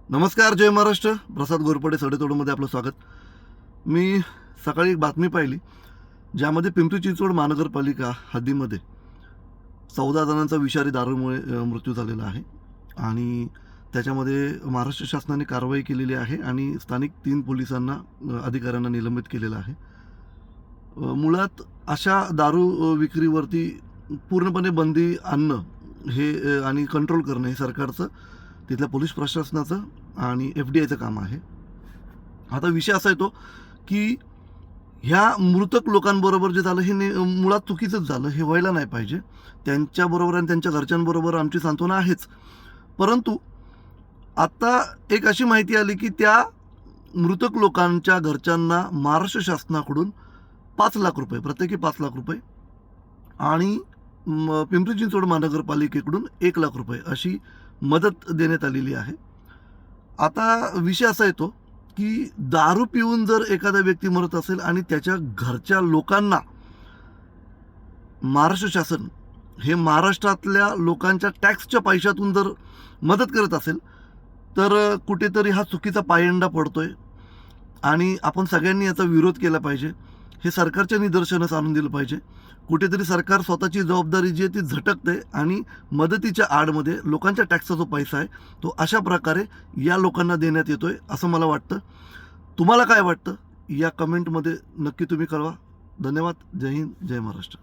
नमस्कार, जय महाराष्ट्र. प्रसाद घोरपडे सडेतोडमध्ये आपलं स्वागत. मी सकाळी एक बातमी पाहिली ज्यामध्ये पिंपरी चिंचवड महानगरपालिका हद्दीमध्ये 14 जणांचा विषारी दारूमुळे मृत्यू झालेला आहे आणि त्याच्यामध्ये महाराष्ट्र शासनाने कारवाई केलेली आहे आणि स्थानिक 3 पोलिसांना अधिकाऱ्यांना निलंबित केलेलं आहे. मुळात अशा दारू विक्रीवरती पूर्णपणे बंदी आणणं हे आणि कंट्रोल करणं हे सरकारचं, तिथल्या पोलीस प्रशासनाचं आणि FDIचं काम आहे. आता विषय असा येतो की ह्या मृतक लोकांबरोबर जे झालं हे मुळात चुकीचंच झालं. हे व्हायला नाही पाहिजे. त्यांच्याबरोबर आणि त्यांच्या घरच्यांबरोबर आमची सांत्वना आहेच. परंतु आता एक अशी माहिती आली की त्या मृतक लोकांच्या घरच्यांना महाराष्ट्र शासनाकडून 5 लाख रुपये, प्रत्येकी 5 लाख रुपये आणि पिंपरी चिंचवड महानगरपालिकेकडून 1 लाख रुपये अशी मदत देण्यात आलेली आहे. आता विषय असा येतो की दारू पिऊन जर एखादा व्यक्ती मरत असेल आणि त्याच्या घरच्या लोकांना महाराष्ट्र शासन हे महाराष्ट्रातल्या लोकांच्या टॅक्सच्या पैशातून जर मदत करत असेल तर कुठेतरी हा चुकीचा पायंडा पडतोय आणि आपण सगळ्यांनी याचा विरोध केला पाहिजे. हे सरकारच्या निदर्शनास आणून दिलं पाहिजे. कुठेतरी सरकार स्वतःची जबाबदारी जी आहे ती झटकते आणि मदतीच्या आडमध्ये लोकांच्या टॅक्सचा जो पैसा आहे तो अशा प्रकारे या लोकांना देण्यात येतोय असं मला वाटतं. तुम्हाला काय वाटतं या कमेंटमध्ये नक्की तुम्ही कळवा. धन्यवाद. जय हिंद, जय महाराष्ट्र.